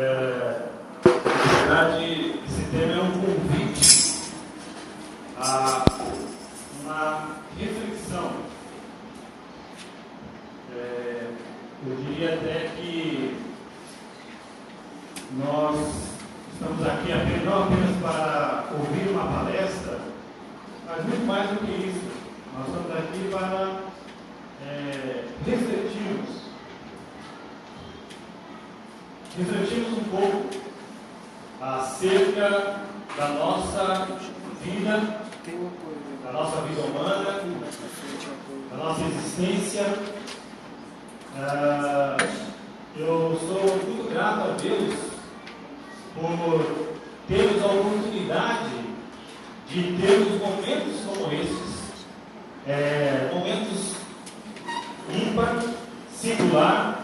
Na verdade, esse tema é um convite a uma reflexão. Eu diria até que nós estamos aqui não apenas para ouvir uma palestra, mas muito mais do que isso. Nós estamos aqui para refletirmos um pouco acerca da nossa vida, humana, da nossa existência. Eu sou muito grato a Deus por termos a oportunidade de termos momentos como esses, momentos ímpar, singular.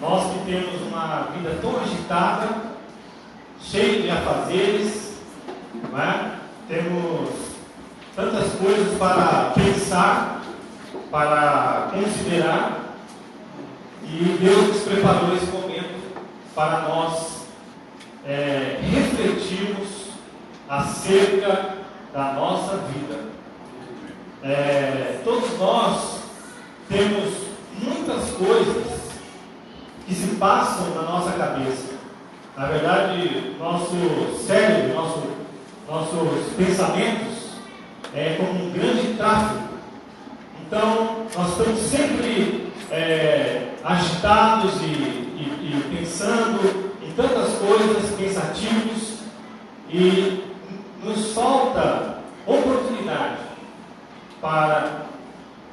Nós que temos uma vida tão agitada, cheia de afazeres, não é? Temos tantas coisas para pensar, para considerar, e Deus nos preparou esse momento para nós refletirmos acerca da nossa vida. Todos nós temos muitas coisas que se passam na nossa cabeça. Na verdade, nosso cérebro, nossos pensamentos é como um grande tráfego. Então, nós estamos sempre agitados e pensando em tantas coisas, pensativos, e nos falta oportunidade para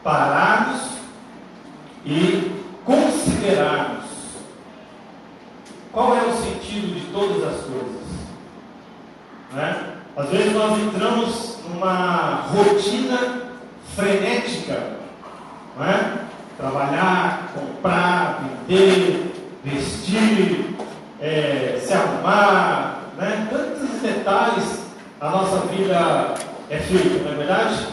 pararmos e considerarmos qual é o sentido de todas as coisas, não é? Às vezes nós entramos numa rotina frenética, não é? Trabalhar, comprar, vender, vestir, se arrumar, né? Tantos detalhes a nossa vida é feita, não é verdade?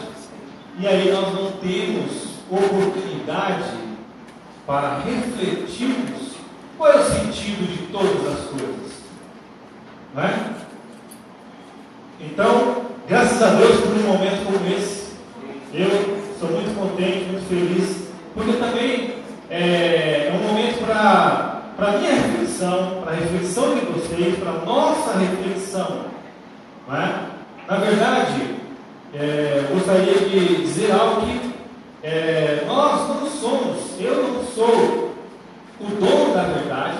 E aí nós não temos oportunidade para refletirmos qual é o sentido de todas as coisas, não é? Então, graças a Deus por um momento como esse, eu sou muito contente, muito feliz, porque também é um momento para a minha reflexão, para a reflexão de vocês, para a nossa reflexão, não é? Na verdade, eu gostaria de dizer algo que nós não somos, eu não sou o dono da verdade,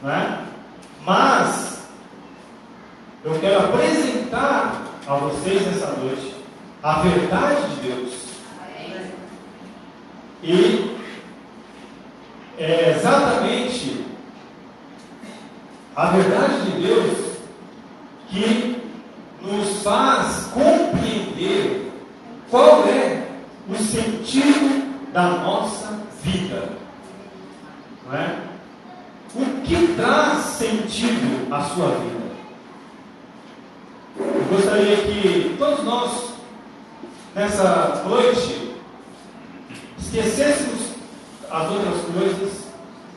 não é? Mas eu quero apresentar a vocês nessa noite a verdade de Deus. E é exatamente a verdade de Deus que nos faz compreender qual é o sentido da nossa vida, não é? O que traz sentido à sua vida? Eu gostaria que todos nós, nessa noite, esquecêssemos as outras coisas,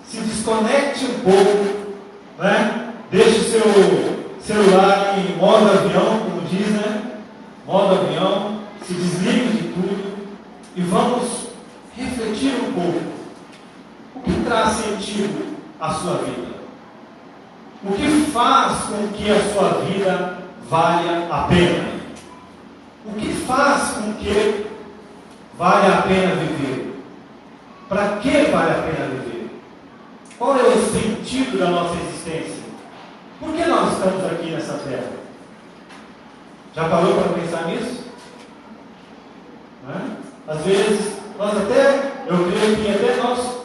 se desconecte um pouco, né? Deixe o seu celular em modo avião, como diz, né? Modo avião, se desligue de tudo e vamos refletir um pouco. O que traz sentido à sua vida? O que faz com que a sua vida valha a pena? O que faz com que valha a pena viver? Para que vale a pena viver? Qual é o sentido da nossa existência? Por que nós estamos aqui nessa terra? Já parou para pensar nisso? Não é? Às vezes, eu creio que até nós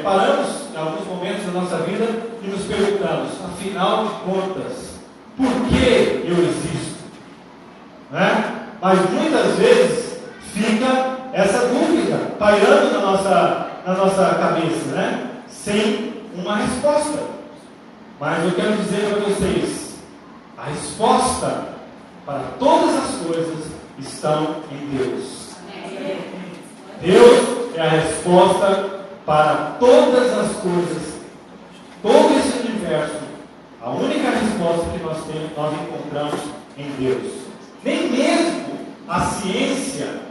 paramos em alguns momentos da nossa vida e nos perguntamos, afinal de contas, por que eu existo? Não é? Mas muitas vezes fica essa dúvida pairando na nossa cabeça, né? Sem uma resposta. Mas eu quero dizer para vocês, a resposta para todas as coisas estão em Deus. Deus é a resposta para todas as coisas. Todo esse universo, a única resposta que nós temos, nós encontramos em Deus. Nem mesmo a ciência,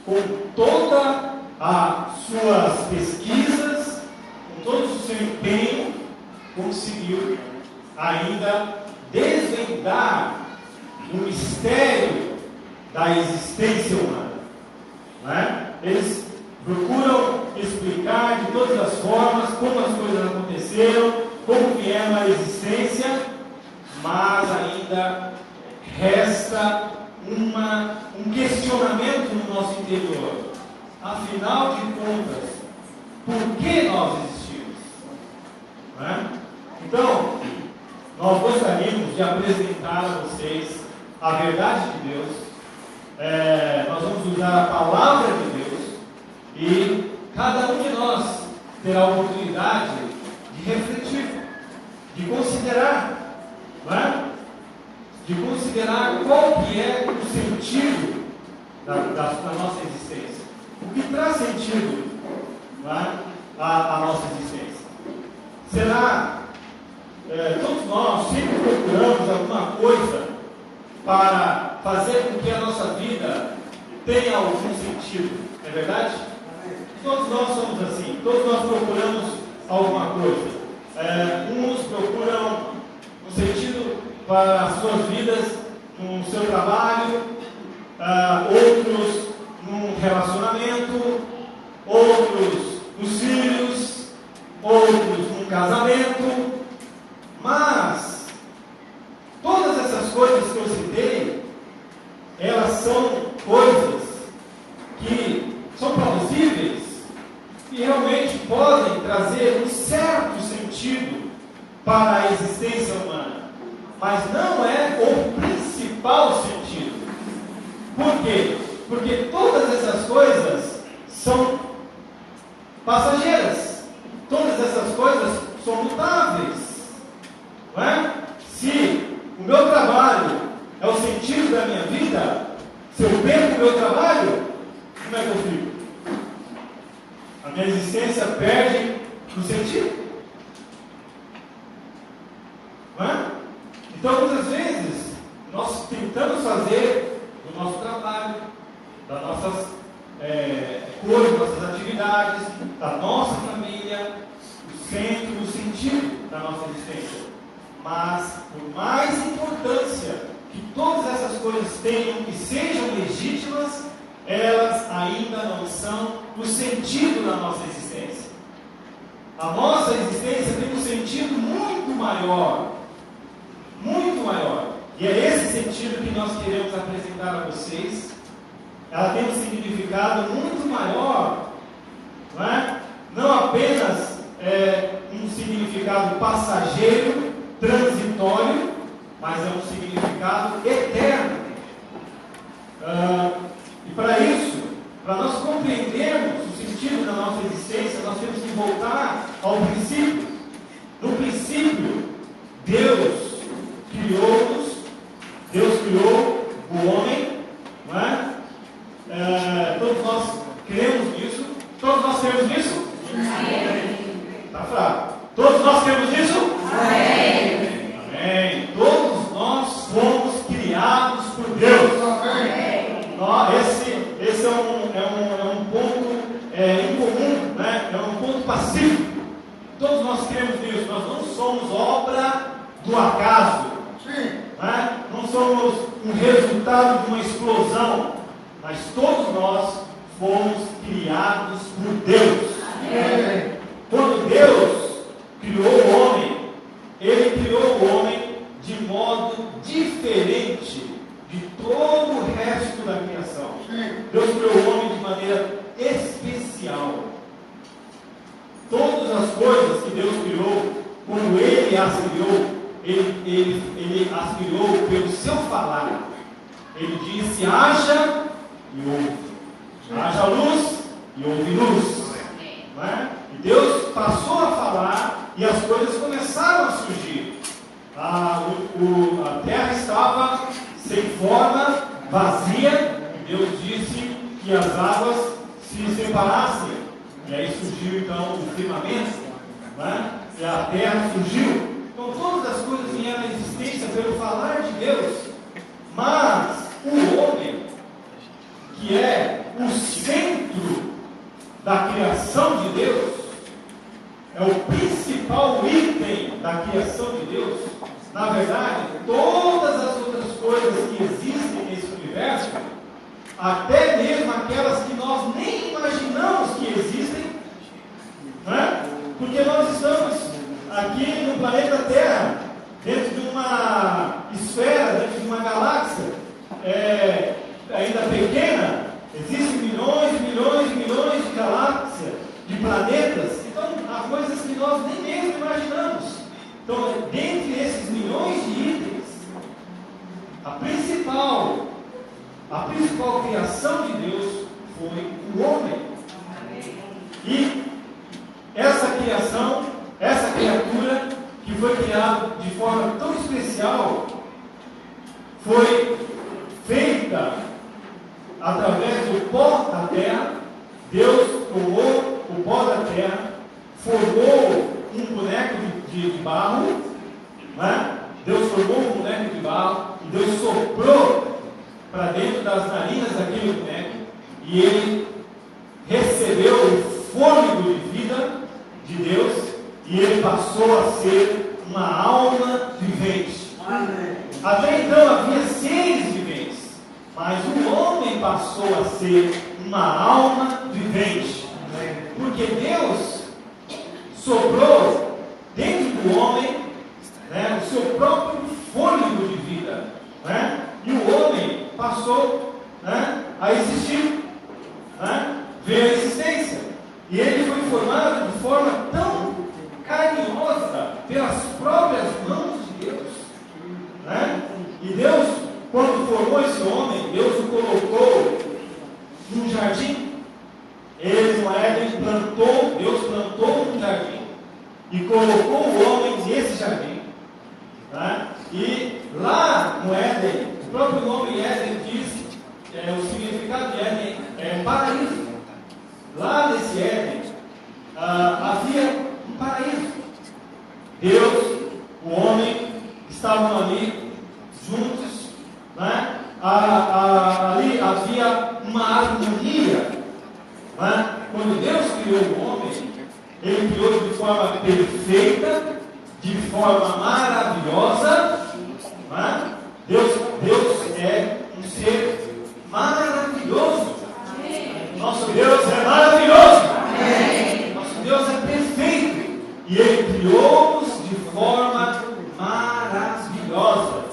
com todas as suas pesquisas, com todo o seu empenho, conseguiu ainda desvendar o mistério da existência humana. Não é? Eles procuram explicar de todas as formas como as coisas aconteceram, como vieram à existência, mas ainda resta um questionamento no nosso interior. Afinal de contas, por que nós existimos? Não é? Então, nós gostaríamos de apresentar a vocês a verdade de Deus. Nós vamos usar a palavra de Deus e cada um de nós terá a oportunidade de refletir, de considerar, não é? De considerar qual que é o sentido da nossa existência. O que traz sentido, não é? a nossa existência. Será todos nós sempre procuramos alguma coisa para fazer com que a nossa vida tenha algum sentido, não é verdade? Todos nós somos assim, todos nós procuramos alguma coisa. Uns procuram um sentido para as suas vidas no seu trabalho, outros num relacionamento, outros nos filhos, outros num casamento. Mas todas essas coisas que eu citei, elas são coisas que são plausíveis e realmente podem trazer um certo sentido para a existência humana, mas não é o principal sentido. Por quê? Porque todas essas coisas são passageiras, todas essas coisas são mutáveis. Não é? Se o meu trabalho é o sentido da minha vida, se eu perco o meu trabalho, como é que eu fico? A minha existência perde o sentido. Não é? Então, muitas vezes, nós tentamos fazer do nosso trabalho, das nossas coisas, nossas atividades, da nossa família, o centro, o sentido da nossa existência. Mas, por mais importância que todas essas coisas tenham e sejam legítimas, elas ainda não são o sentido da nossa existência. A nossa existência tem um sentido muito maior. Muito maior. E é esse sentido que nós queremos apresentar a vocês. Ela tem um significado muito maior. Não é? Não apenas um significado passageiro, transitório, mas é um significado eterno. E para isso, para nós compreendermos o sentido da nossa existência, nós temos que voltar ao princípio. No princípio, Deus criou-nos, Deus criou o homem, não é? Todos nós cremos nisso. Todos nós cremos nisso? Está fraco. Todos nós cremos nisso? Amém. Amém. Todos nós fomos criados por Deus. Amém. Esse é um ponto incomum, né? É um ponto pacífico. Todos nós cremos nisso. Nós não somos obra do acaso. Né? Não somos um resultado de uma explosão. Mas todos nós fomos criados por Deus. Amém. Quando Deus criou o homem, Ele criou o homem de modo diferente de todo o resto da criação. Deus criou o homem de maneira especial. Todas as coisas que Deus criou, quando Ele as criou, Ele as criou pelo seu falar. Ele disse: haja e houve. Haja luz e houve luz. Não é? E Deus passou a falar e as coisas começaram a surgir. A terra estava sem forma, vazia, e Deus disse que as águas se separassem. E aí surgiu então o firmamento, não é? E a terra surgiu. Então todas as coisas vieram à existência pelo falar de Deus. Mas o homem, que é o centro da criação de Deus, é o principal item da criação de Deus. Na verdade, todas as outras coisas que existem nesse universo, até mesmo aquelas que nós nem imaginamos que existem, né? Porque nós estamos aqui no planeta Terra, dentro de uma esfera, dentro de uma galáxia ainda pequena. Existem milhões e milhões e milhões de galáxias, de planetas. Então, há coisas que nós nem mesmo imaginamos. Então, dentre esses milhões de itens, a principal criação de Deus foi o homem. E essa criação, essa criatura que foi criada de forma tão especial, foi feita através do pó da terra. Deus tomou o pó da terra, formou um boneco de barro, né? Deus formou um boneco de barro e Deus soprou para dentro das narinas daquele boneco, e ele recebeu o fôlego de vida de Deus, e ele passou a ser uma alma vivente. Até então havia seres viventes, mas o homem passou a ser uma alma vivente, porque Deus soprou dentro do homem, né, o seu próprio fôlego de vida, né, e o homem passou, né, a existir, né, veio à existência, e ele foi formado de forma tão carinhosa pelas próprias mãos de Deus, né? E Deus, quando formou esse homem, Deus o colocou num jardim. Ele, no Éden, Deus plantou um jardim e colocou o homem nesse jardim, né? E lá no Éden, o próprio nome Éden diz, o significado de Éden é paraíso. Lá nesse Éden havia um paraíso. Deus, o homem, estavam ali juntos, né? Ali havia uma harmonia, né? Quando Deus criou o homem, Ele criou de forma perfeita, de forma maravilhosa, né? Deus é um ser maravilhoso. Nosso Deus é maravilhoso. Nosso Deus é perfeito, e Ele criou-nos de forma maravilhosa.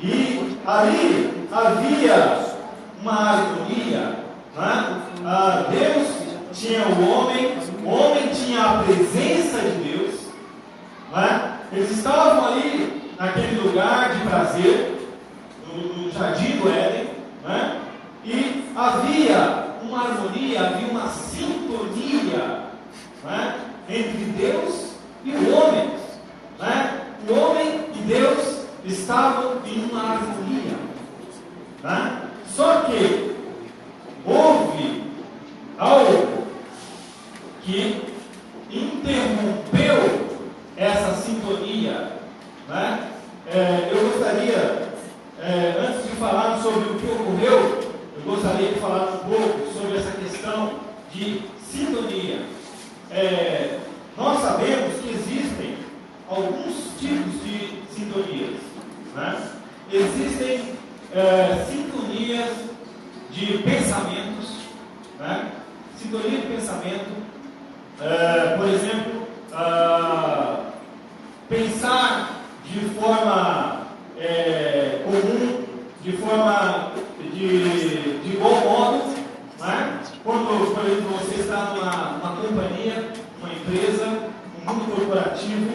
E ali havia uma harmonia, né? Deus tinha o homem tinha a presença de Deus, né? Eles estavam ali naquele lugar de prazer, no jardim do Éden, né? E havia uma harmonia, havia uma sintonia, né, entre Deus e o homem, né? O homem e Deus estavam em uma harmonia, né? Só que houve algo que interrompeu essa sintonia, né? Eu gostaria, antes de falar sobre o que ocorreu, eu gostaria de falar um pouco sobre essa questão de sintonia. Nós sabemos que existem alguns tipos de sintonias, né? Existem sintonias de pensamentos, né? Sintonia de pensamento, por exemplo, pensar de forma comum, de forma de igual modo, né? Quando, por exemplo, você está numa companhia, uma empresa, um mundo corporativo,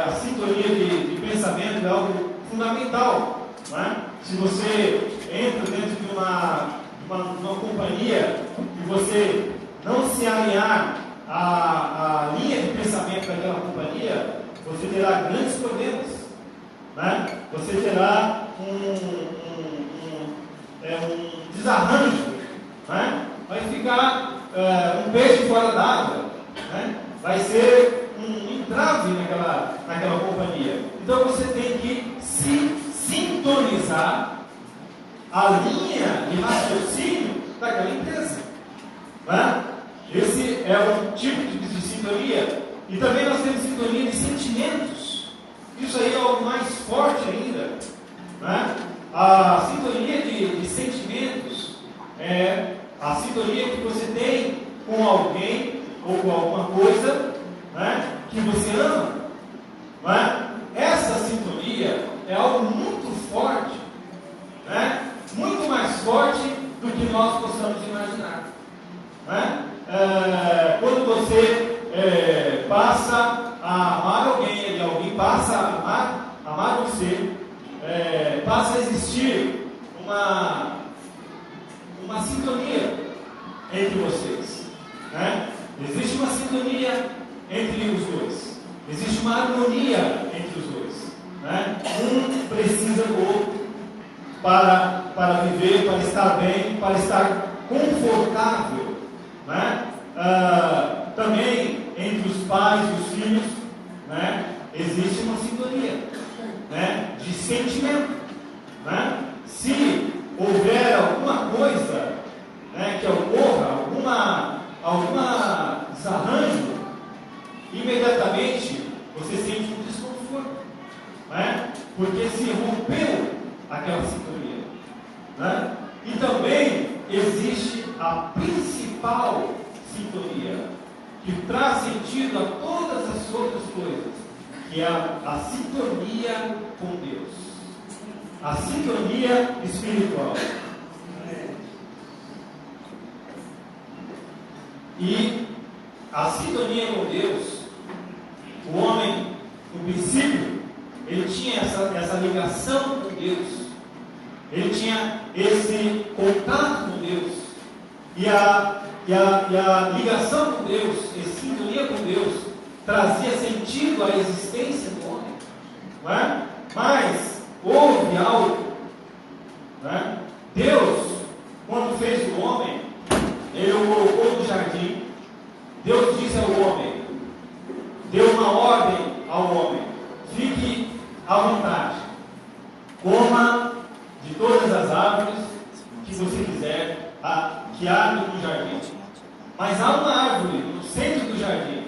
a sintonia de pensamento é algo fundamental, né? Se você entra dentro de uma companhia e você não se alinhar à linha de pensamento daquela companhia, você terá grandes problemas, né? Você terá um desarranjo, né? Vai ficar um peixe fora d'água, né? Vai ser um entrave naquela companhia. Então você tem que se sintonizar a linha de raciocínio daquela empresa. Né? Esse é um tipo de sintonia. E também nós temos sintonia de sentimentos. Isso aí é algo mais forte ainda. Né? A sintonia de sentimentos é a sintonia que você tem com alguém ou com alguma coisa, né, que você ama. Né? Essa sintonia é algo muito forte, né? Muito mais forte do que nós possamos imaginar. Né? Quando você passa a amar alguém, alguém passa a amar você, passa a existir uma sintonia entre vocês. Né? Existe uma sintonia entre os dois. Existe uma harmonia entre os dois. Né? Um precisa do outro para viver, para estar bem, para estar confortável. Né? Também entre os pais e os filhos, né, existe uma sintonia, né, de sentimento. Né? Se houver alguma coisa, né, que ocorra, alguma desarranjo, imediatamente você sente um desconforto, né? Porque se rompeu aquela sintonia. Né? E também existe a principal sintonia, que traz sentido a todas as outras coisas, que é a sintonia com Deus, a sintonia espiritual. E a sintonia com Deus, o homem, no princípio, ele tinha essa ligação com Deus, ele tinha esse contato com Deus, e a ligação com Deus, a sintonia com Deus, trazia sentido à existência do homem. Não é? Mas houve algo. Né? Deus, quando fez o homem, Ele o colocou no jardim. Deus disse ao homem, deu uma ordem ao homem: fique à vontade, coma de todas as árvores que você quiser, que há no jardim. Mas há uma árvore no centro do jardim,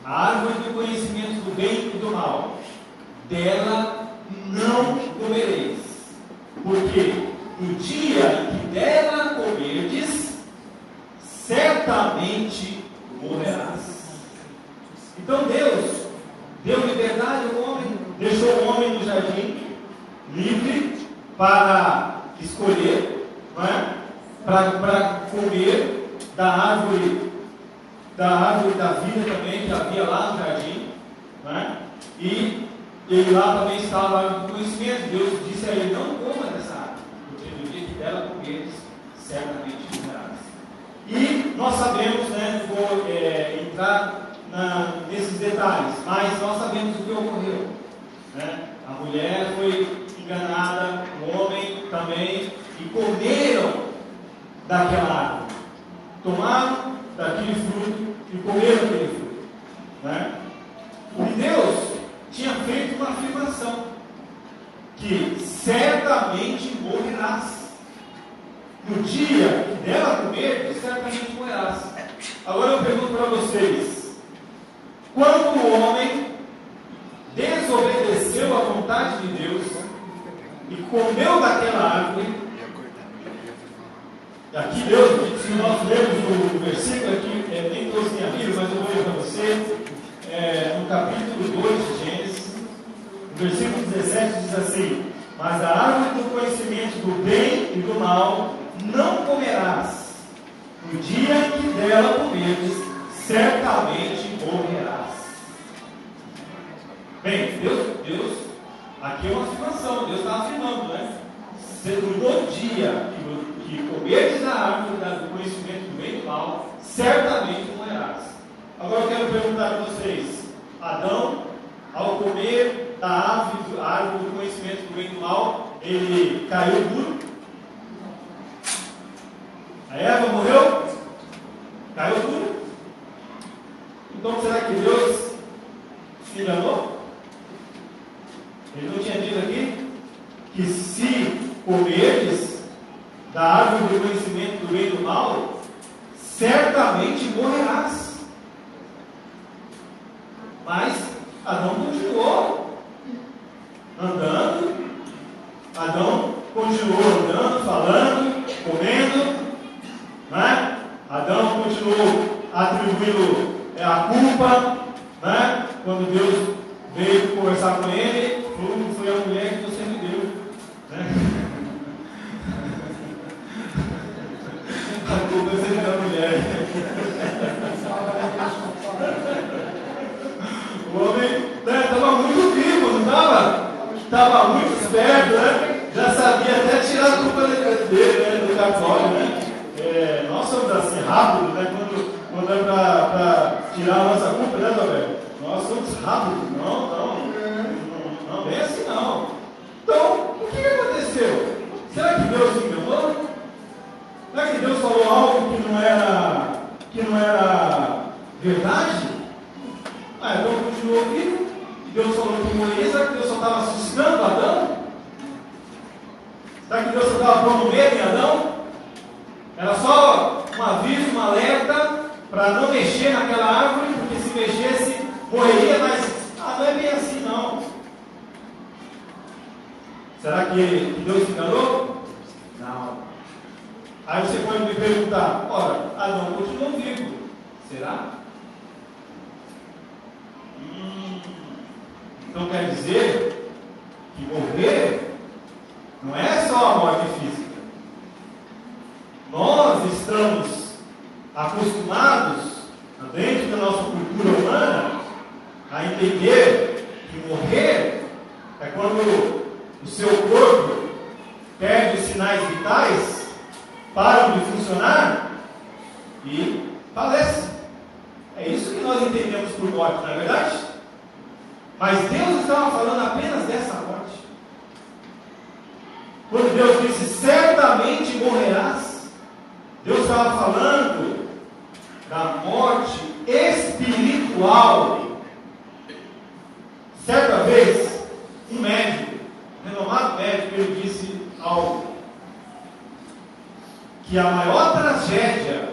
a árvore do conhecimento do bem e do mal. Dela não comereis, porque no dia em que dela comerdes, certamente morrerás. Então Deus deu liberdade ao homem, deixou o homem no jardim livre para escolher, não é? Para comer da árvore da vida também, que havia lá no jardim, né? E lá também estava a árvore do conhecimento. Deus disse a ele: não coma dessa árvore, porque no dia que dela comeres, certamente morrerás. E nós sabemos, né, não vou entrar nesses detalhes, mas nós sabemos o que ocorreu. Né? A mulher foi enganada, o homem também, e comeram daquela árvore. Tomaram daquele fruto e comeram aquele fruto. Né? E Deus tinha feito uma afirmação: que certamente morrerás. No dia que dela comer, certamente morrerás. Agora eu pergunto para vocês: quando o homem desobedeceu à vontade de Deus e comeu daquela árvore, aqui Deus, se nós lermos o versículo aqui, nem todos têm a Bíblia, mas eu vou ler para você, no capítulo 2 de Gênesis, no versículo 17 diz assim: mas a árvore do conhecimento do bem e do mal não comerás, no dia em que dela comerdes, certamente morrerás. Bem, Deus, aqui é uma afirmação, Deus está afirmando, né? No dia que comerdes da árvore do conhecimento do bem e do mal, certamente morrerás. Agora eu quero perguntar a vocês: Adão, ao comer da árvore do conhecimento do bem e do mal, ele caiu duro? A Eva morreu? Caiu duro? Então será que Deus Se enganou? Ele não tinha dito aqui que se comerdes da árvore do conhecimento do bem e do mal, certamente morrerás. Mas Adão continuou andando, Adão continuou andando, falando, comendo, né? Adão continuou atribuindo a culpa, né? Quando Deus veio conversar com ele, foi a mulher que você me deu, né? A culpa é sempre da mulher. O homem estava muito vivo, não estava? Estava muito esperto, né? Já sabia até tirar a culpa dele, né? Do cartório, né? Nós somos assim rápidos, né? Quando é para tirar a nossa culpa, né, Roberto? Nós somos rápidos. Não, bem assim não. Então, o que aconteceu? Será que Deus se enganou? Será que Deus falou algo que não era verdade? Então continuou vivo. Deus falou que morreria. Será que Deus só estava assustando Adão? Será que Deus só estava pondo medo em Adão? Era só um aviso, um alerta para não mexer naquela árvore, porque se mexesse morreria, mas não é bem assim não. Será que Deus se enganou? Não. Aí você pode me perguntar, ora, Adão continuou vivo. Será? Então quer dizer que morrer não é só a morte física. Nós estamos acostumados, dentro da nossa cultura humana, a entender que morrer é quando o seu corpo perde os sinais vitais, param de funcionar e falece. É isso que nós entendemos por morte, não é verdade? Mas Deus estava falando apenas dessa morte. Quando Deus disse, certamente morrerás, Deus estava falando da morte espiritual. Certa vez, um médico, renomado médico, ele disse algo, que a maior tragédia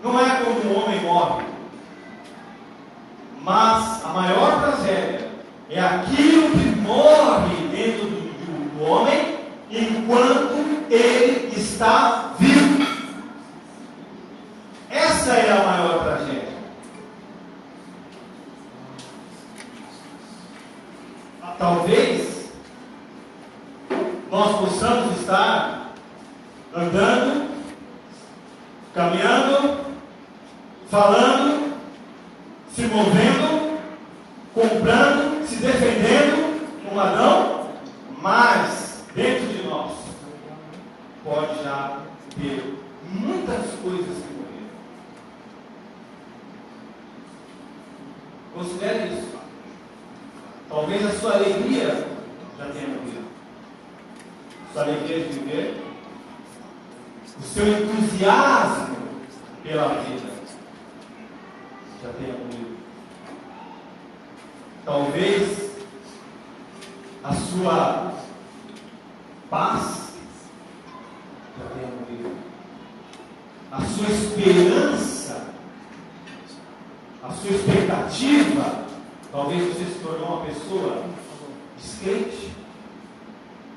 não é quando um homem morre, mas a maior tragédia é aquilo que morre dentro do homem enquanto ele está vivo. Essa é a maior tragédia. Talvez nós possamos estar andando, caminhando, falando, se movendo, comprando, se defendendo como Adão, mas dentro de nós pode já ter muitas coisas que morreram. Considere isso. Talvez a sua alegria já tenha morrido. Sua alegria de viver, o seu entusiasmo pela vida já tenha morrido. Talvez a sua paz já tenha morrido. A sua esperança, a sua expectativa, talvez você se tornou uma pessoa descrente,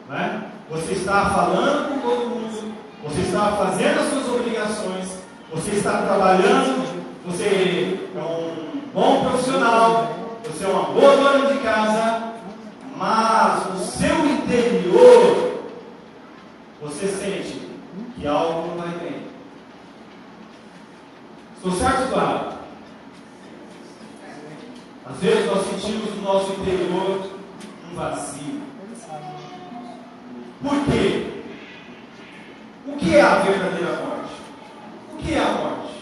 né? Você está falando com todo mundo, você está fazendo as suas obrigações, você está trabalhando, você é um bom profissional, você é uma boa dona de casa, mas no seu interior você sente que algo não vai bem. Estou certo, claro? Às vezes nós sentimos no nosso interior um vazio. Por quê? O que é a verdadeira morte? O que é a morte?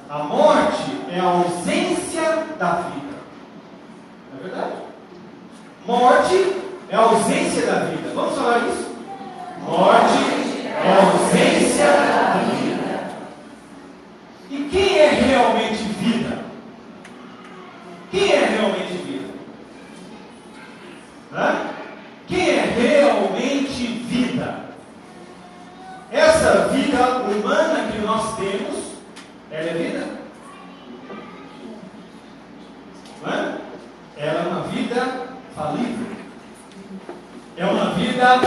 A morte é a ausência da vida. Não é verdade? Morte é a ausência da vida. Vamos falar isso? Morte é a ausência da vida. E quem é realmente vida? Quem vida falível. É uma vida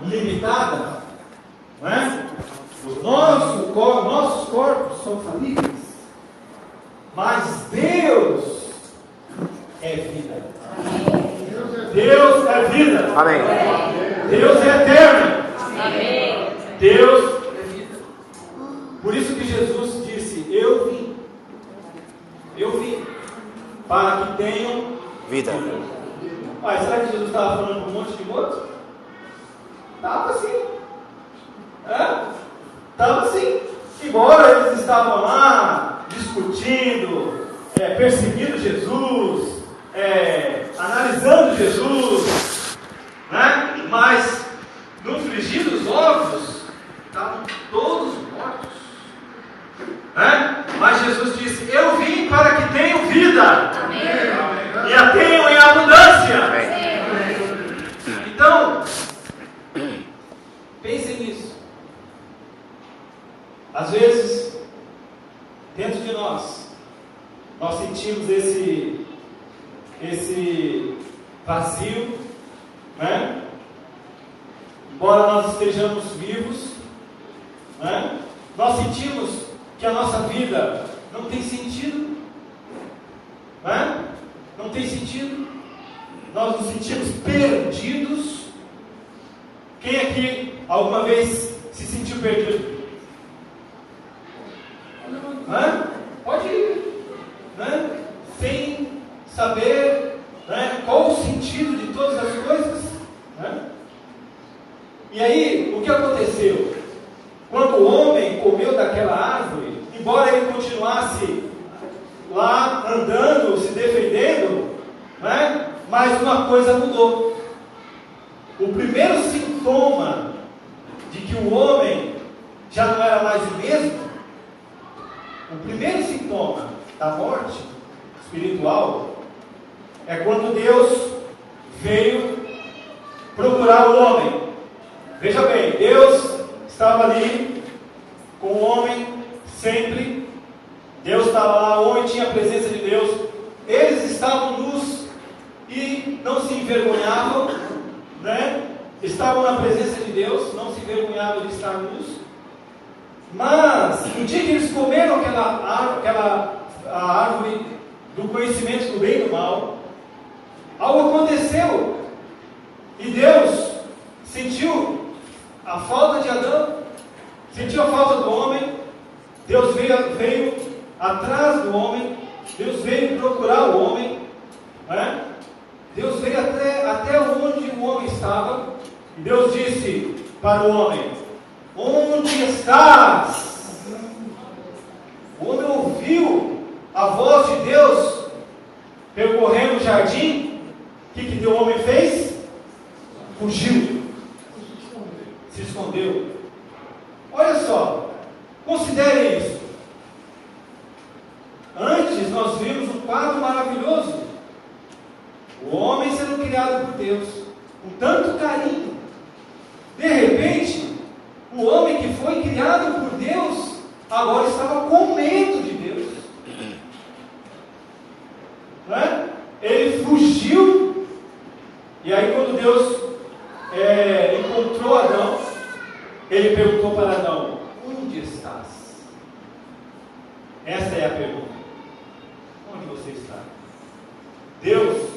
limitada. Não é? Nossos corpos são falíveis. Mas Deus é vida. Deus é vida. Amém. Deus é eterno. Amém. Deus é vida. Por isso que Jesus disse: Eu vim para que tenham Vida. Mas será que Jesus estava falando com um monte de morto? Estava sim. Estava sim. Embora eles estavam lá discutindo, perseguindo Jesus, analisando Jesus, né? Mas no frigir dos ovos estavam todos mortos, né? Mas Jesus disse: Eu vim para que tenham vida. Amém. E a tenham em abundância. Então, pensem nisso. Às vezes, dentro de nós sentimos esse vazio, né? Embora nós estejamos vivos, né? Nós sentimos que a nossa vida não tem sentido, né? Não tem sentido. Nós nos sentimos perdidos. Quem aqui alguma vez se sentiu perdido? Pode ir, né? Sem saber, né, qual o sentido de todas as coisas, né? E aí, o que aconteceu? Quando o homem comeu daquela árvore, embora ele continuasse lá andando, se defendendo, né? Mas uma coisa mudou. O primeiro sintoma de que o homem já não era mais o mesmo, o primeiro sintoma da morte espiritual, é quando Deus veio procurar o homem. Veja bem, Deus estava ali com o homem sempre. Deus estava lá, o homem tinha a presença de Deus. Eles estavam nus e não se envergonhavam, né? Estavam na presença de Deus, não se envergonhavam de estar nus. Mas no dia que eles comeram aquela árvore do conhecimento do bem e do mal, algo aconteceu. E Deus sentiu a falta de Adão, sentiu a falta do homem. Deus veio atrás do homem, Deus veio procurar o homem, né? Deus veio até onde o homem estava, e Deus disse para o homem: Onde estás? O homem ouviu a voz de Deus percorrendo o jardim. O que o homem fez? Fugiu, se escondeu. Olha só, considerem isso. Antes nós vimos um quadro maravilhoso: o homem sendo criado por Deus com tanto carinho. De repente, o homem que foi criado por Deus agora estava com medo de Deus, né? Ele fugiu. E aí, quando Deus encontrou Adão, ele perguntou para Adão: Onde estás? Essa é a pergunta. Onde você está? Deus,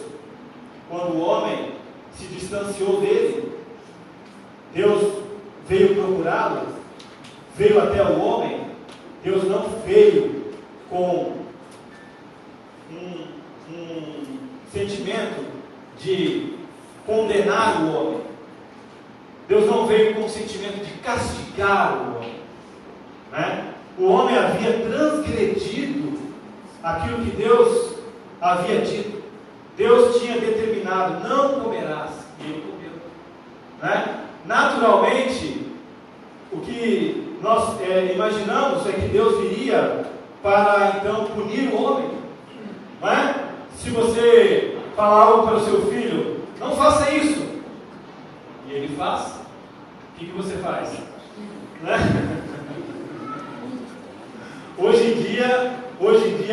quando o homem se distanciou dele, Deus veio procurá-lo, veio até o homem. Deus não veio com um sentimento de condenar o homem. Deus não veio com o sentimento de castigar o homem, né? O homem havia transgredido aquilo que Deus havia dito. Deus tinha determinado: não comerás, e ele comeu, né? Naturalmente, o que nós imaginamos é que Deus viria para então punir o homem, não é? Se você falar algo para o seu filho: não faça isso, e ele faz, o que você faz? Né? Hoje em dia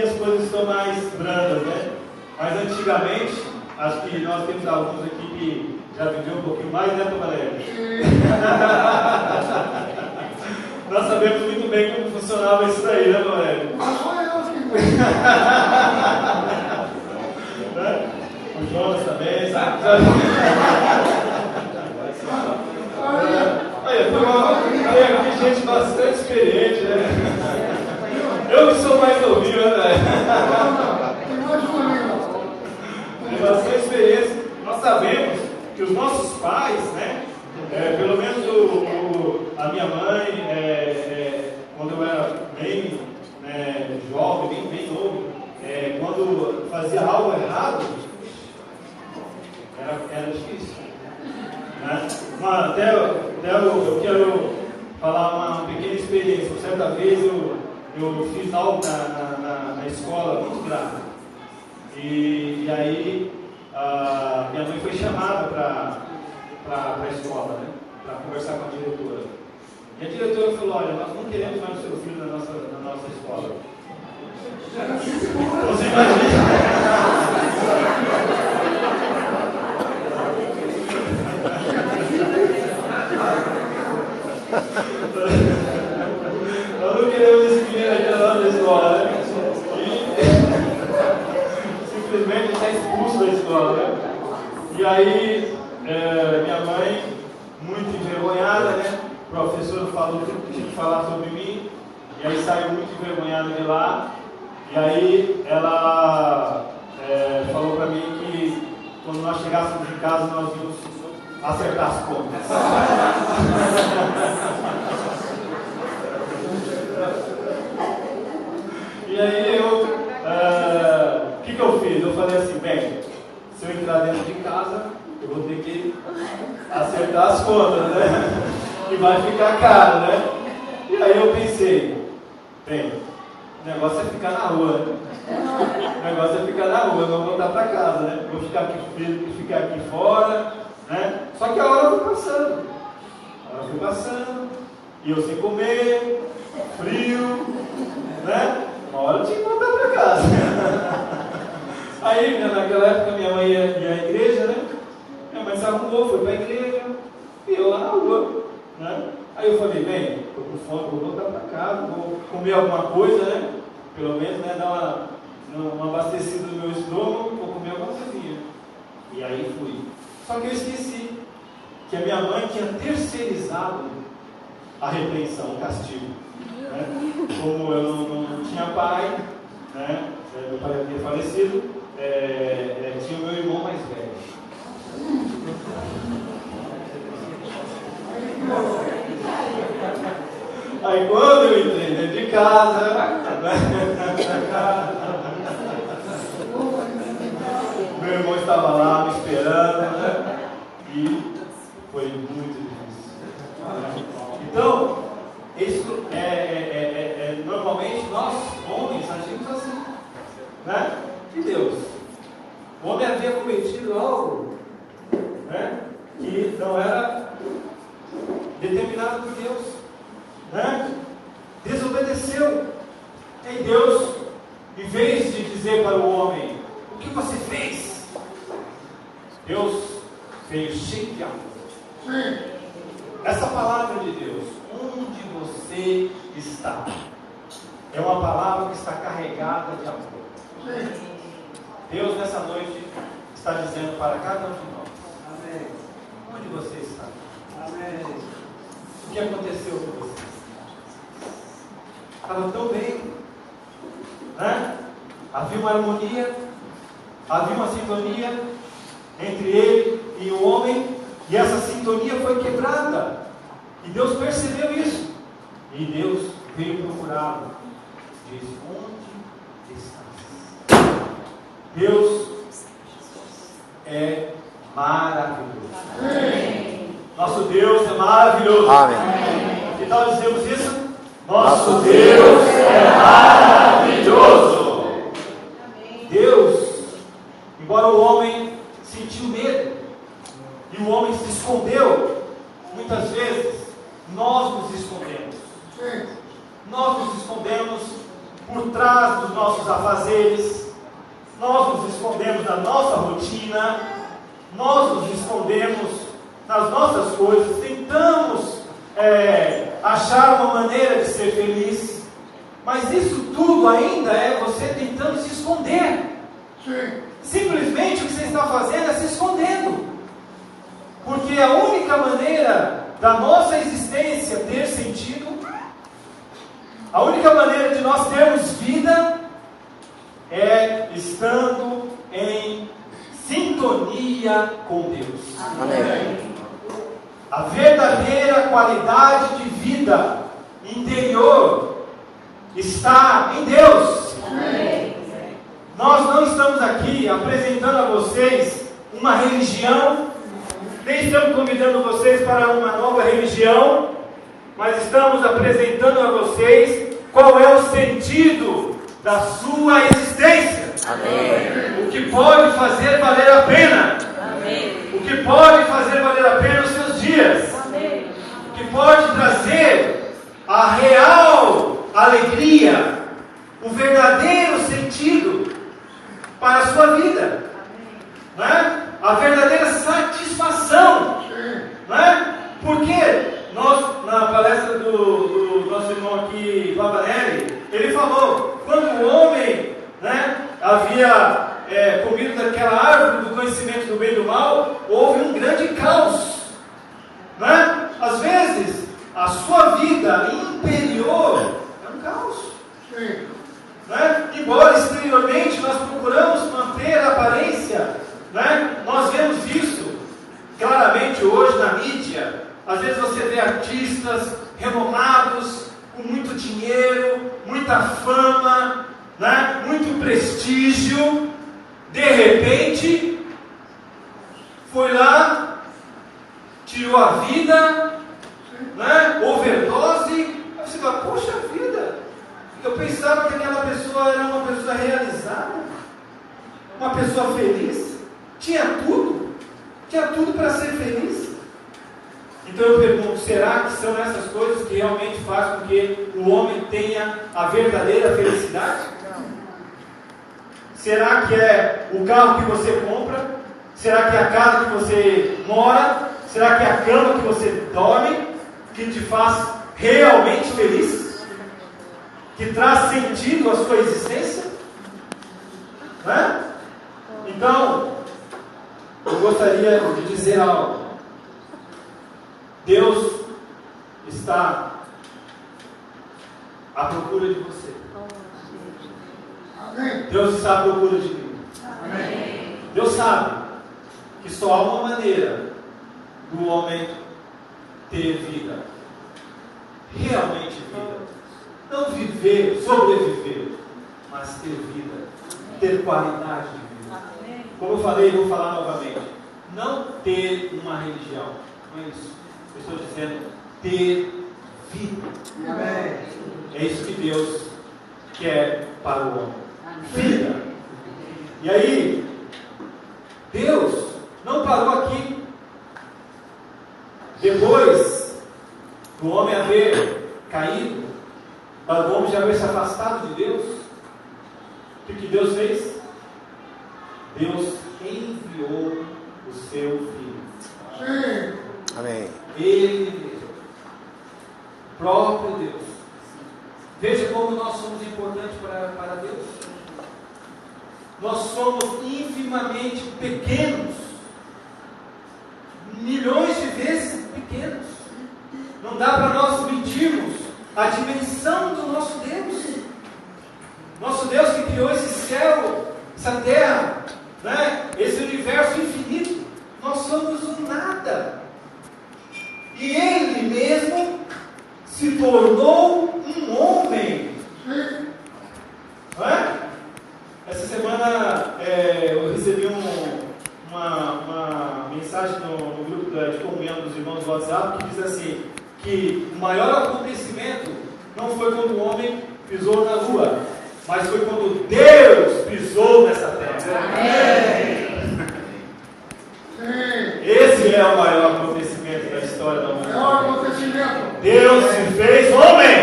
as coisas estão mais brandas, né? Mas antigamente Acho que nós temos alunos aqui que já viveu um pouquinho mais, né, Tomaré? Nós sabemos muito bem como funcionava isso daí, né, Tomaré? O Jonas também, sabe? Tem aqui gente bastante experiente, né? Eu que sou mais novinho, né? Tem bastante experiência. Nós sabemos que os nossos pais, né? Pelo menos a minha mãe, quando eu era bem jovem, bem novo, quando fazia algo errado, era difícil. Né? Até eu quero falar uma pequena experiência. Certa vez eu fiz algo na escola muito grave. E aí minha mãe foi chamada para a escola, né? Para conversar com a diretora. E a diretora falou: olha, nós não queremos mais o seu filho na nossa escola. Você imagina? Nós não queremos esse menino aqui na nossa escola, né? E simplesmente está expulso da escola, né? E aí, minha mãe, muito envergonhada, né? O professor falou tudo que tinha que falar sobre mim, e aí saiu muito envergonhada de lá. E aí ela falou para mim que quando nós chegássemos em casa nós íamos acertar as contas. E aí o que eu fiz? Eu falei assim: bem, se eu entrar dentro de casa, eu vou ter que acertar as contas, né? E vai ficar caro, né? E aí eu pensei: bem, o negócio é ficar na rua, né? O negócio é ficar na rua, não voltar para casa, né? Vou ficar aqui fora, né? Só que a hora foi passando, e eu sem comer, frio, né? Uma hora eu tinha que voltar para casa. Aí, naquela época, minha mãe ia à igreja, né? Minha mãe se arrumou, foi para a igreja, e eu lá na rua, né? Aí eu falei: bem, estou com fome, vou voltar para casa, vou comer alguma coisa, né? Pelo menos, né, dar uma abastecida no meu estômago, vou comer alguma coisinha. E aí fui. Só que eu esqueci que a minha mãe tinha terceirizado a repreensão, o castigo. Né? Como eu não tinha pai, né? Meu pai havia falecido, tinha o meu irmão mais velho. Aí quando eu entrei dentro de casa, meu irmão estava lá me esperando, né? E foi muito difícil. Então, isso normalmente nós, homens, agimos assim, né? E Deus? O homem havia cometido algo, né? Que não era determinado por Deus, né? Desobedeceu. E Deus, em vez de dizer para o homem: o que você fez? Deus veio cheio de amor. Essa palavra de Deus, onde você está, é uma palavra que está carregada de amor. Deus nessa noite está dizendo para cada um de nós: amém. Onde você está? Amém. O que aconteceu com você? Estava tão bem, né? Havia uma harmonia, havia uma sintonia entre ele e o homem, e essa sintonia foi quebrada, e Deus percebeu isso, e Deus veio procurá-lo. Diz: onde estás? Deus é maravilhoso. Amém. Nosso Deus é maravilhoso. Amém. Que tal dizemos isso? Nosso Deus é maravilhoso. Deus, embora o homem sentiu medo e o homem se escondeu, muitas vezes nós nos escondemos. Nós nos escondemos por trás dos nossos afazeres, nós nos escondemos na nossa rotina, nós nos escondemos nas nossas coisas, tentamos achar uma maneira de ser feliz, mas isso tudo ainda é você tentando se esconder. Simplesmente o que você está fazendo é se escondendo, porque a única maneira da nossa existência ter sentido, a única maneira de nós termos vida é estando em sintonia com Deus. Amém. A verdadeira qualidade de vida interior está em Deus. Amém. Nós não estamos aqui apresentando a vocês uma religião, nem estamos convidando vocês para uma nova religião, mas estamos apresentando a vocês qual é o sentido da sua existência. Amém. O que pode fazer valer a pena. Amém. O que pode fazer valer a pena os seus dias. Amém. O que pode trazer a real alegria, o verdadeiro sentido para a sua vida. Não é? A verdadeira satisfação. Não é? Porque nós, na palestra do nosso irmão aqui, Lavanelli, ele falou, quando o homem, né, havia comido daquela árvore do conhecimento do bem e do mal, houve um grande caos. Né? Às vezes, a sua vida interior é um caos. Né? Embora exteriormente nós procuramos manter a aparência, né? Nós vemos isso claramente hoje na mídia. Às vezes você vê artistas renomados, com muito dinheiro, muita fama, né? Muito prestígio. De repente, foi lá, tirou a vida, né? Overdose. Aí você fala, poxa vida, eu pensava que aquela pessoa era uma pessoa realizada, uma pessoa feliz, tinha tudo para ser feliz. Então eu pergunto, será que são essas coisas que realmente fazem com que o homem tenha a verdadeira felicidade? Será que é o carro que você compra? Será que é a casa que você mora? Será que é a cama que você dorme que te faz realmente feliz? Que traz sentido à sua existência? Não é? Então, eu gostaria de dizer algo. Deus está à procura de você. Amém. Deus está à procura de mim. Amém. Deus sabe que só há uma maneira do homem ter vida. Realmente vida. Não viver, sobreviver, mas ter vida. Ter qualidade de vida. Como eu falei, vou falar novamente. Não ter uma religião. Não é isso. Eu estou dizendo ter vida. Amém. É isso que Deus quer para o homem. Vida. E aí, Deus não parou aqui. Depois do homem haver caído, do homem já haver se afastado de Deus, o que Deus fez? Deus enviou o seu Filho. Amém. Ele mesmo, o próprio Deus. Veja como nós somos importantes para Deus. Nós somos infimamente pequenos, milhões de vezes pequenos. Não dá para nós medirmos a dimensão do nosso Deus. Nosso Deus que criou esse céu, essa terra, né? Esse universo infinito. Nós somos um nada. E Ele mesmo se tornou um homem. Não é? Essa semana eu recebi uma mensagem no grupo de comunhão dos irmãos do WhatsApp que diz assim, que o maior acontecimento não foi quando o homem pisou na lua, mas foi quando Deus pisou nessa terra. Amém. Esse é o maior acontecimento da história da humanidade. Deus se fez homem.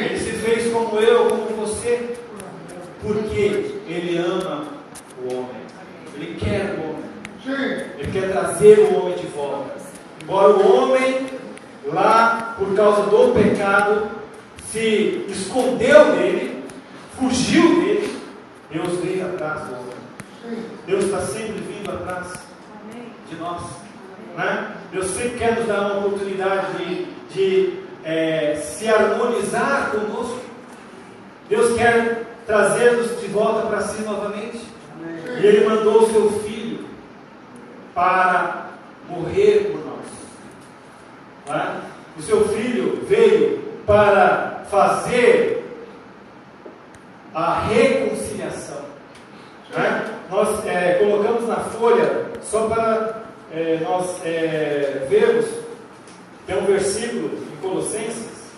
Ele se fez como eu, como você, porque Ele ama o homem. Ele quer o homem. Ele quer trazer o homem de volta. Embora o homem, lá por causa do pecado, se escondeu dele, fugiu dele, Deus veio atrás do homem. Deus está sempre vindo atrás de nós. Né? Deus sempre quer nos dar uma oportunidade de se harmonizar conosco. Deus quer trazer-nos de volta para si novamente. E Ele mandou o seu Filho para morrer por nós. Né? O seu Filho veio para fazer a reconciliação. Né? Nós colocamos na folha, só para nós vermos, tem um versículo em Colossenses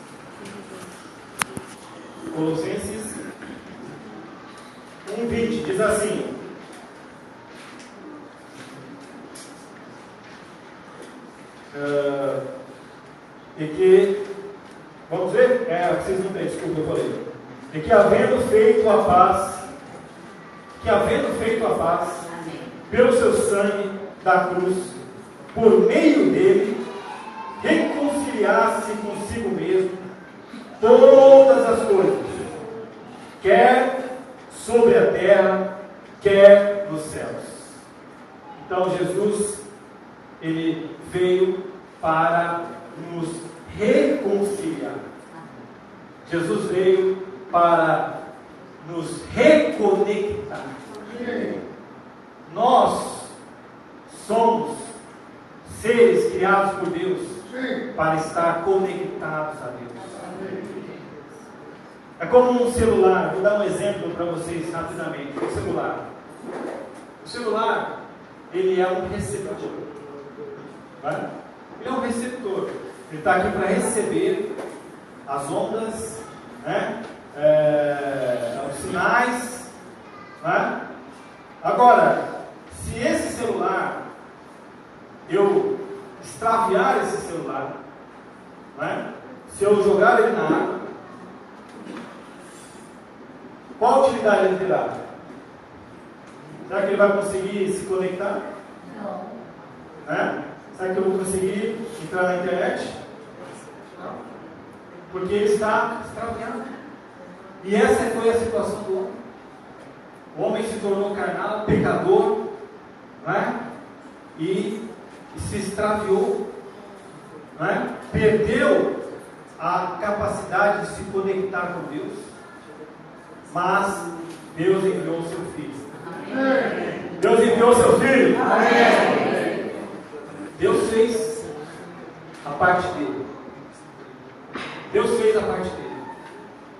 1:20, diz assim: e que, vamos ver? Vocês não têm, desculpa, eu falei. E que havendo feito a paz, pelo seu sangue da cruz, por meio dele, reconciliasse consigo mesmo todas as coisas, quer sobre a terra, quer nos céus. Então Jesus, Ele veio para nos reconciliar. Jesus veio para nos reconectar. Nós somos seres criados por Deus para estar conectados a Deus. É como um celular. Vou dar um exemplo para vocês rapidamente. O celular, ele é um receptor. Né? Ele é um receptor. Ele está aqui para receber as ondas, né? Os sinais. Né? Agora, se esse celular, eu extraviar esse celular, né? Se eu jogar ele na água, qual utilidade ele terá? Será que ele vai conseguir se conectar? Não. Né? Será que eu vou conseguir entrar na internet? Não. Porque ele está extraviado. E essa foi a situação do homem. O homem se tornou carnal, pecador, né? E se extraviou, né? Perdeu a capacidade de se conectar com Deus. Mas Deus enviou o seu Filho. Amém. Deus enviou o seu Filho. Amém. Deus fez a parte dele. Deus fez a parte dele.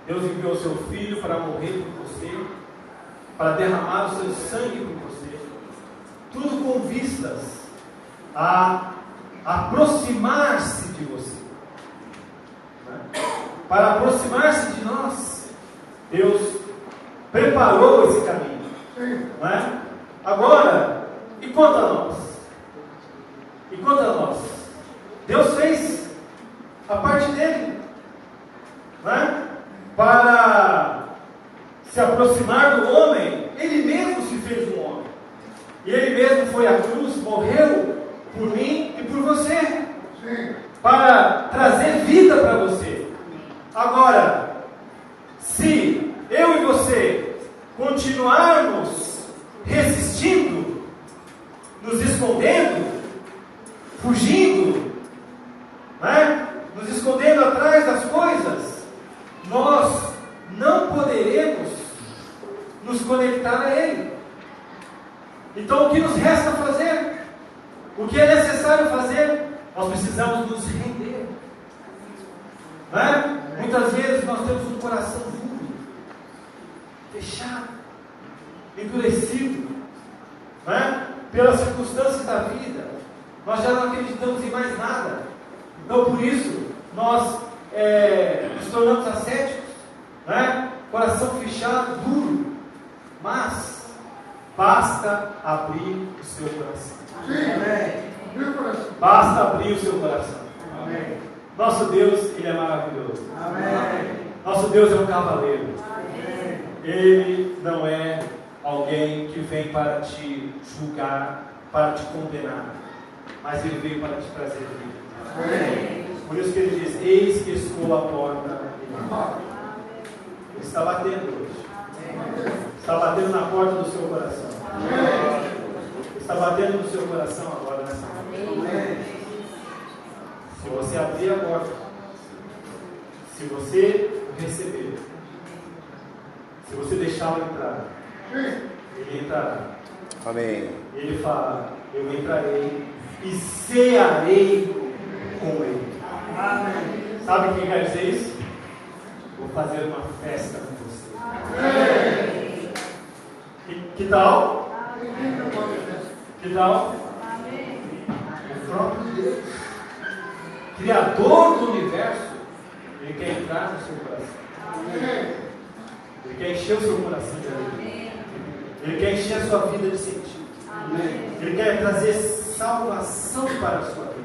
Deus enviou o seu Filho para morrer por você, para derramar o seu sangue por você. Tudo com vistas a aproximar-se de você. Para aproximar-se de nós, Deus preparou esse caminho. Não é? Agora, e quanto a nós? E quanto a nós? Deus fez a parte dele. Não é? Para se aproximar do homem, Ele mesmo se fez um homem. E Ele mesmo foi à cruz, morreu por mim e por você. Para trazer vida para você. Agora, se eu e você continuarmos resistindo, nos escondendo, fugindo, né? Nos escondendo atrás das coisas, nós não poderemos nos conectar a Ele. Então, o que nos resta fazer? O que é necessário fazer? Nós precisamos nos render. Né? Muitas vezes nós temos um coração duro, fechado, endurecido, né? Pelas circunstâncias da vida. Nós já não acreditamos em mais nada. Então, por isso, nós nos tornamos ascéticos, né? Coração fechado, duro. Mas basta abrir o seu coração. Amém. Basta abrir o seu coração. Amém. Nosso Deus, Ele é maravilhoso. Amém. Nosso Deus é um cavaleiro. Amém. Ele não é alguém que vem para te julgar, para te condenar, mas ele veio para te trazer vida. Por isso que ele diz: eis que estou à porta. Ele está batendo hoje. Está batendo na porta do seu coração. Está batendo no seu coração agora nessa noite. Se você abrir a porta, se você receber, se você deixá-lo entrar, ele entrará. Amém. Ele fala: eu entrarei e cearei com ele. Amém. Sabe o que quer dizer isso? Vou fazer uma festa com você. Que tal? Que tal? O próprio Deus, Criador do universo, ele quer entrar no seu coração. Ele quer encher o seu coração de alegria. Ele quer encher a sua vida de sentido. Ele quer trazer salvação para a sua vida.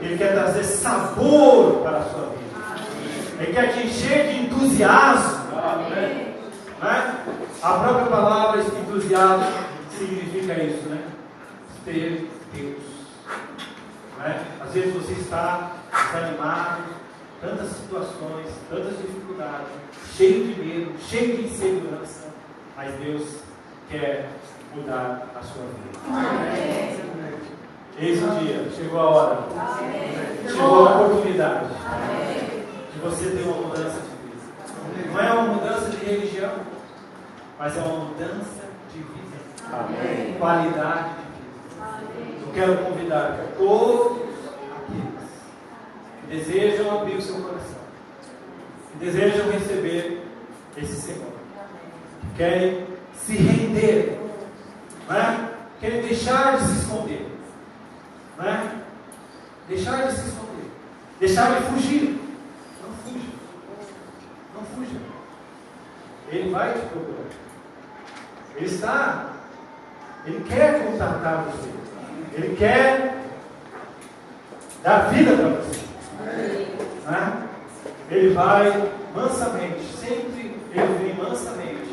Ele quer trazer sabor para a sua vida. Ele quer te encher de entusiasmo. Né? A própria palavra entusiasmo significa isso, né? Ter Deus. Né? Às vezes você está desanimado, tantas situações, tantas dificuldades, cheio de medo, cheio de insegurança, mas Deus quer mudar a sua vida. Eis o dia, chegou a hora, chegou a oportunidade de você ter uma mudança de vida. Não é uma mudança de religião, mas é uma mudança de vida, qualidade de vida. Eu quero convidar todos aqueles que desejam abrir o seu coração, que desejam receber esse Senhor, que querem se render, né? Querem deixar de se esconder, né? Deixar de se esconder, deixar de fugir. Não fuja, não fuja. Ele vai te procurar. Ele quer contatar você. Ele quer dar vida para você. Né? Ele vai mansamente, sempre ele vem mansamente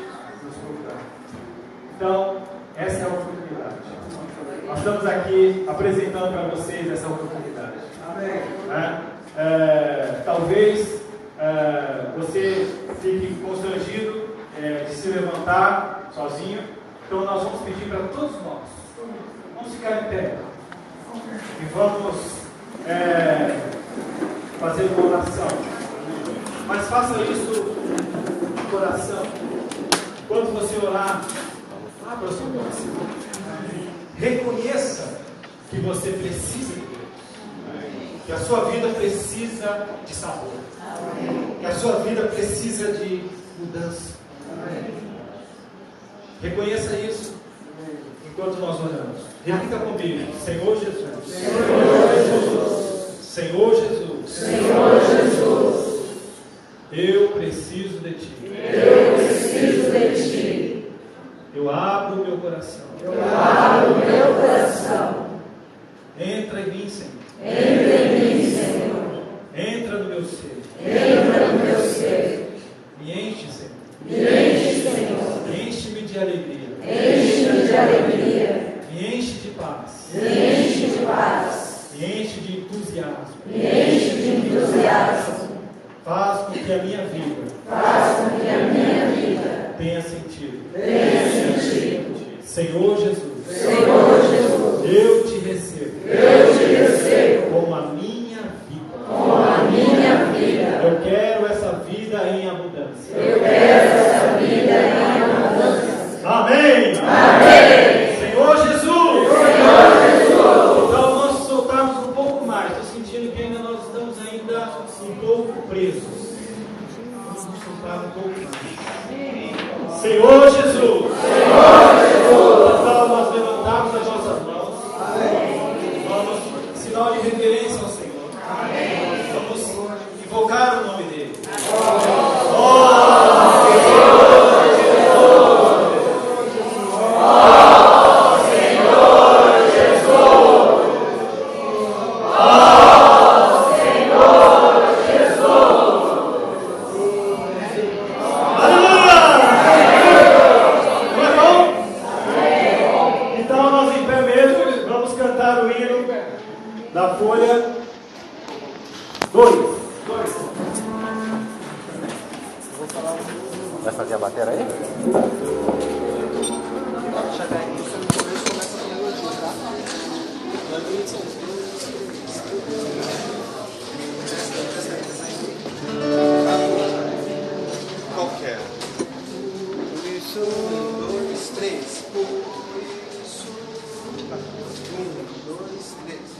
nos procurar. Então, essa é a oportunidade. Nós estamos aqui apresentando para vocês essa oportunidade. Né? Talvez você fique constrangido de se levantar sozinho. Então nós vamos pedir para todos nós, vamos ficar em pé e vamos fazer uma oração. Mas faça isso de coração. Quando você orar, abra o seu coração. Reconheça que você precisa de Deus, que a sua vida precisa de sabor, que a sua vida precisa de mudança. Reconheça isso enquanto nós oramos. Repita comigo: Senhor Jesus, Senhor Jesus, Senhor Jesus, Senhor Jesus, eu preciso de Ti. Eu preciso de Ti. Eu abro o meu coração. Eu abro o meu coração. Entra em mim, Senhor. Entra em mim, Senhor. Entra no meu ser. Entra no meu ser. Me enche, Senhor. Me enche, Senhor. Enche-me de alegria. Enche-me de alegria. Me enche de paz. Me enche de paz. Me enche de entusiasmo. Me enche de entusiasmo. Faz com que a minha vida. Faz com que a minha vida tenha sentido. Tenha sentido. Senhor Jesus. Senhor Jesus. Eu te recebo. Eu te recebo como a minha vida. Como a minha vida. Eu quero essa vida em abundância. Eu quero essa vida em abundância. Amém. Amém. Senhor Jesus. Senhor Jesus. Então nós soltarmos um pouco mais. Estou sentindo que ainda nós estamos ainda um pouco presos. Vamos soltar um pouco mais. Senhor Jesus. Senhor Jesus. Então nós levantamos as nossas mãos. Amém. Vamos, sinal de reverência ao Senhor. Amém. Vamos invocar o nome dele. Oh, Senhor Jesus. Oh, da folha 2. Vai fazer a bateria aí? Chegar aí, você no começo começa a melodia, tá? Qual que é? Por isso, 1, 2, 3. Por isso. 1, 2, 3.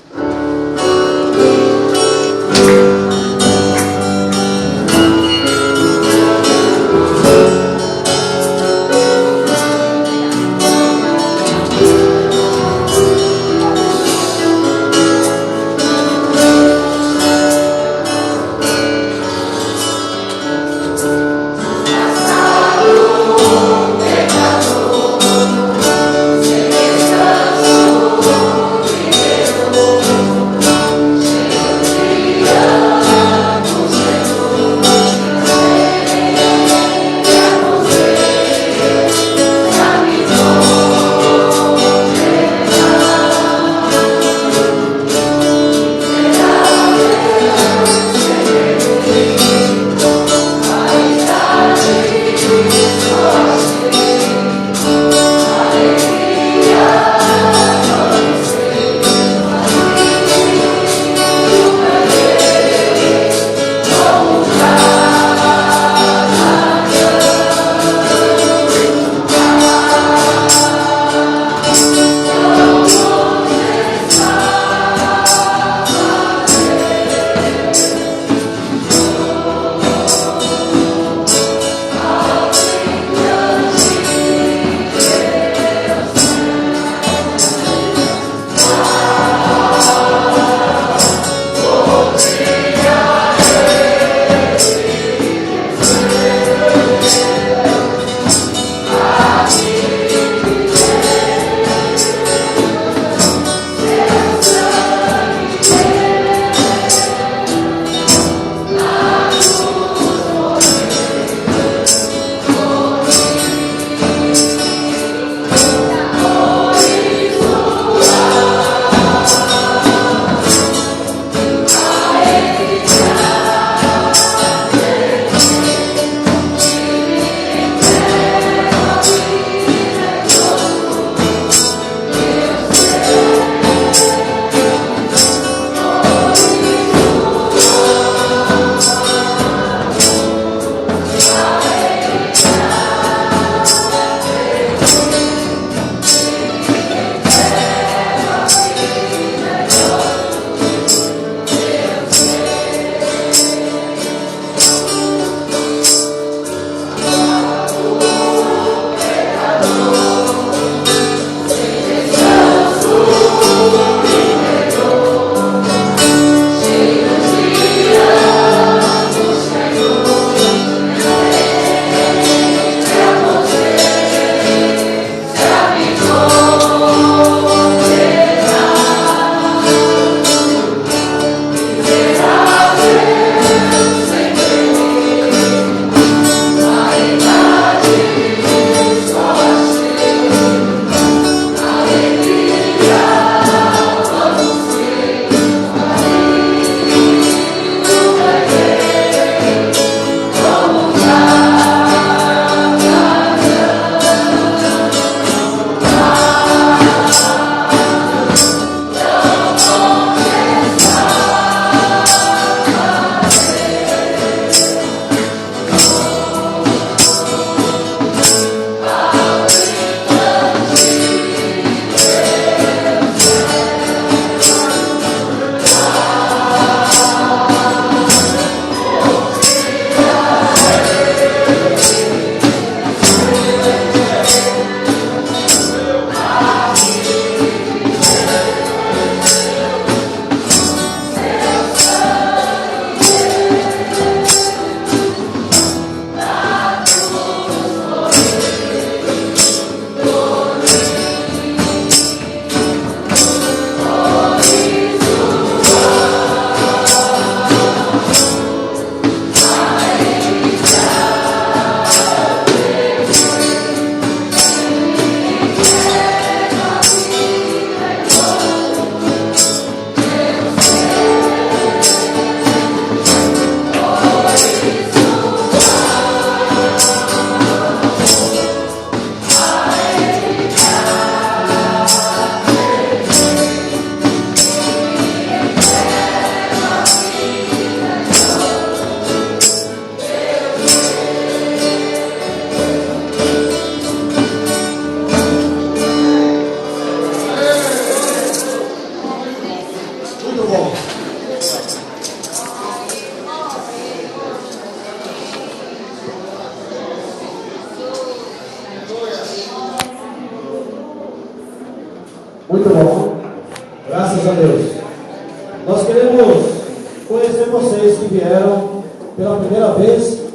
Muito bom. Graças a Deus. Nós queremos conhecer vocês que vieram pela primeira vez